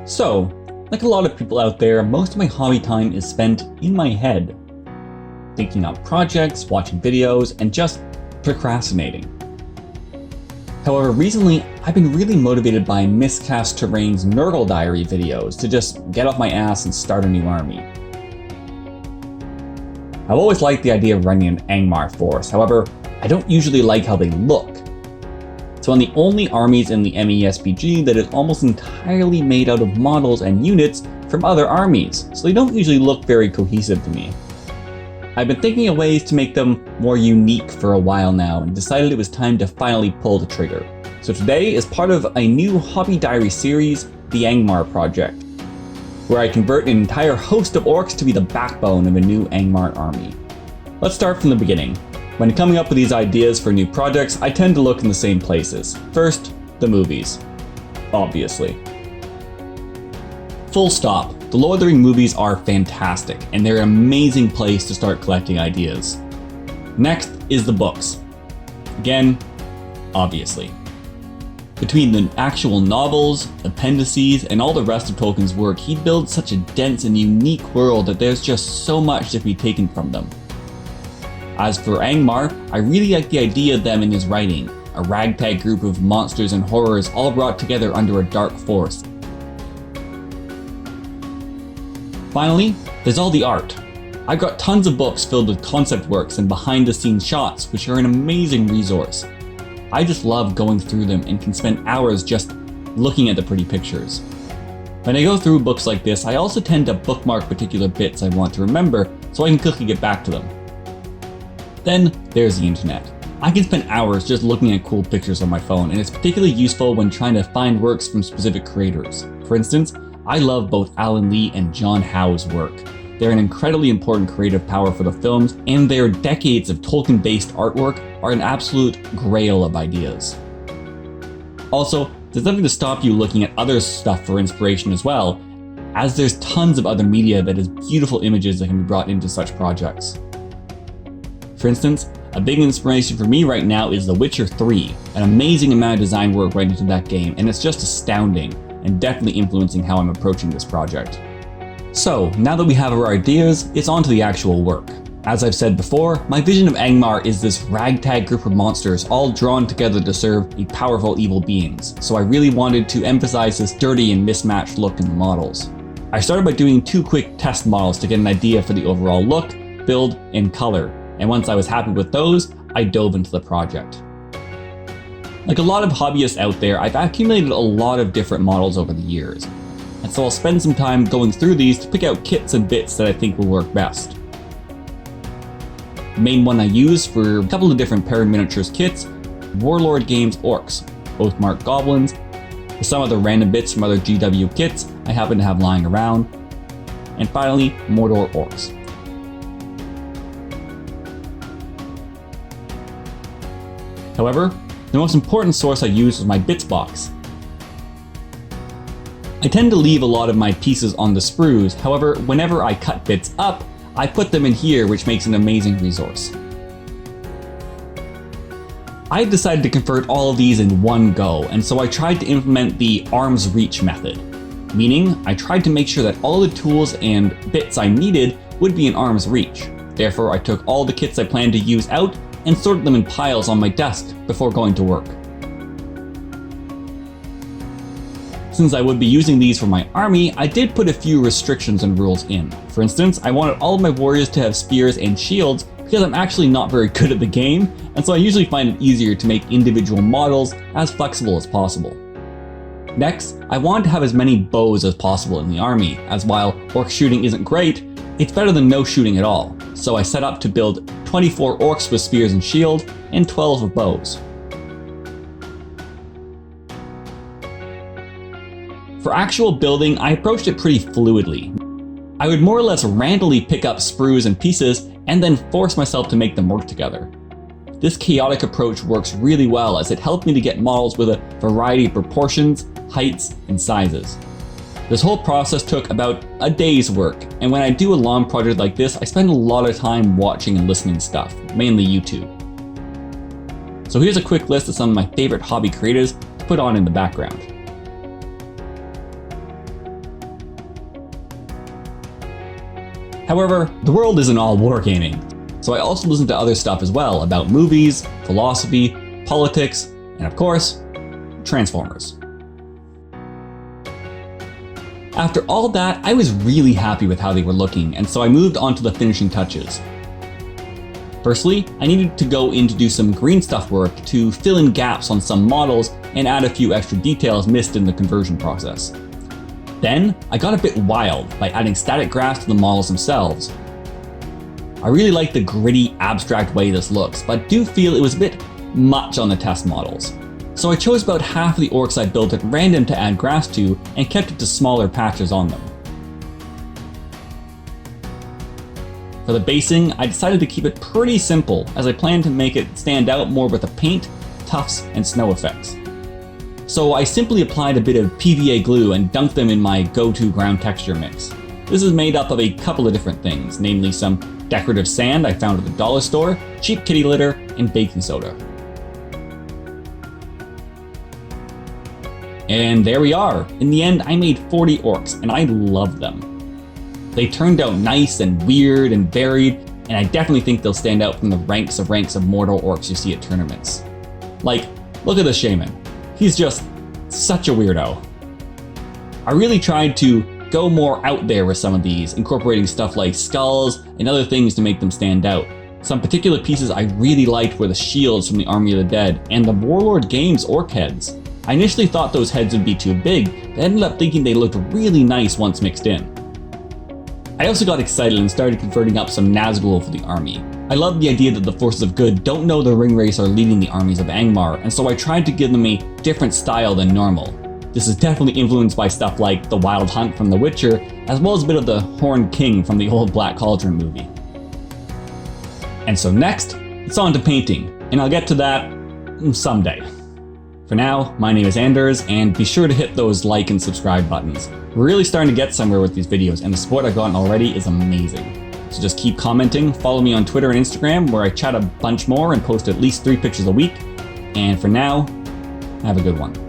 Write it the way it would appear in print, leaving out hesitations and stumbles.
So, like a lot of people out there, most of my hobby time is spent in my head, thinking up projects, watching videos, and just procrastinating. However, recently, I've been really motivated by Miscast Terrain's Nurgle Diary videos to just get off my ass and start a new army. I've always liked the idea of running an Angmar force, however, I don't usually like how they look. It's one of the only armies in the MESPG that is almost entirely made out of models and units from other armies, so they don't usually look very cohesive to me. I've been thinking of ways to make them more unique for a while now and decided it was time to finally pull the trigger. So today is part of a new hobby diary series, the Angmar Project, where I convert an entire host of orcs to be the backbone of a new Angmar army. Let's start from the beginning. When coming up with these ideas for new projects, I tend to look in the same places. First, the movies. Obviously. Full stop. The Lord of the Rings movies are fantastic, and they're an amazing place to start collecting ideas. Next is the books. Again, obviously. Between the actual novels, appendices, and all the rest of Tolkien's work, he builds such a dense and unique world that there's just so much to be taken from them. As for Angmar, I really like the idea of them in his writing, a ragtag group of monsters and horrors all brought together under a dark force. Finally, there's all the art. I've got tons of books filled with concept works and behind-the-scenes shots, which are an amazing resource. I just love going through them and can spend hours just looking at the pretty pictures. When I go through books like this, I also tend to bookmark particular bits I want to remember so I can quickly get back to them. Then there's the internet. I can spend hours just looking at cool pictures on my phone, and it's particularly useful when trying to find works from specific creators. For instance, I love both Alan Lee and John Howe's work. They're an incredibly important creative power for the films, and their decades of Tolkien-based artwork are an absolute grail of ideas. Also, there's nothing to stop you looking at other stuff for inspiration as well, as there's tons of other media that has beautiful images that can be brought into such projects. For instance, a big inspiration for me right now is The Witcher 3, an amazing amount of design work went into that game, and it's just astounding, and definitely influencing how I'm approaching this project. So, now that we have our ideas, it's on to the actual work. As I've said before, my vision of Angmar is this ragtag group of monsters all drawn together to serve a powerful evil beings, so I really wanted to emphasize this dirty and mismatched look in the models. I started by doing 2 quick test models to get an idea for the overall look, build, and color, and once I was happy with those, I dove into the project. Like a lot of hobbyists out there, I've accumulated a lot of different models over the years, and so I'll spend some time going through these to pick out kits and bits that I think will work best. The main one I use for a couple of different Paraminiatures kits, Warlord Games Orcs, both marked goblins, with some other random bits from other GW kits I happen to have lying around, and finally, Mordor Orcs. However, the most important source I used was my bits box. I tend to leave a lot of my pieces on the sprues, however, whenever I cut bits up, I put them in here, which makes an amazing resource. I decided to convert all of these in one go, and so I tried to implement the arm's reach method, meaning I tried to make sure that all the tools and bits I needed would be in arm's reach. Therefore, I took all the kits I planned to use out and sorted them in piles on my desk before going to work. Since I would be using these for my army, I did put a few restrictions and rules in. For instance, I wanted all of my warriors to have spears and shields because I'm actually not very good at the game, and so I usually find it easier to make individual models as flexible as possible. Next, I wanted to have as many bows as possible in the army, as while orc shooting isn't great, it's better than no shooting at all, so I set up to build 24 orcs with spears and shield, and 12 with bows. For actual building, I approached it pretty fluidly. I would more or less randomly pick up sprues and pieces, and then force myself to make them work together. This chaotic approach works really well as it helped me to get models with a variety of proportions, heights, and sizes. This whole process took about a day's work, and when I do a long project like this, I spend a lot of time watching and listening to stuff, mainly YouTube. So here's a quick list of some of my favorite hobby creators to put on in the background. However, the world isn't all wargaming, so I also listen to other stuff as well about movies, philosophy, politics, and of course, Transformers. After all that, I was really happy with how they were looking, and so I moved on to the finishing touches. Firstly, I needed to go in to do some green stuff work to fill in gaps on some models and add a few extra details missed in the conversion process. Then, I got a bit wild by adding static graphs to the models themselves. I really like the gritty, abstract way this looks, but do feel it was a bit much on the test models. So I chose about half of the orcs I built at random to add graphs to and kept it to smaller patches on them. For the basing, I decided to keep it pretty simple as I planned to make it stand out more with the paint, tufts, and snow effects. So I simply applied a bit of PVA glue and dunked them in my go-to ground texture mix. This is made up of a couple of different things, namely some decorative sand I found at the dollar store, cheap kitty litter, and baking soda. And there we are. In the end, I made 40 orcs, and I loved them. They turned out nice and weird and varied, and I definitely think they'll stand out from the ranks of mortal orcs you see at tournaments. Like, look at the shaman. He's just such a weirdo. I really tried to go more out there with some of these, incorporating stuff like skulls and other things to make them stand out. Some particular pieces I really liked were the shields from the Army of the Dead and the Warlord Games orc heads. I initially thought those heads would be too big, but ended up thinking they looked really nice once mixed in. I also got excited and started converting up some Nazibill for the army. I love the idea that the forces of good don't know the ring race are leading the armies of Angmar, and so I tried to give them a different style than normal. This is definitely influenced by stuff like the Wild Hunt from The Witcher, as well as a bit of the Horned King from the old Black Cauldron movie. And so next, it's on to painting, and I'll get to that someday. For now, my name is Anders, and be sure to hit those like and subscribe buttons. We're really starting to get somewhere with these videos, and the support I've gotten already is amazing. So just keep commenting, follow me on Twitter and Instagram, where I chat a bunch more and post at least 3 pictures a week. And for now, have a good one.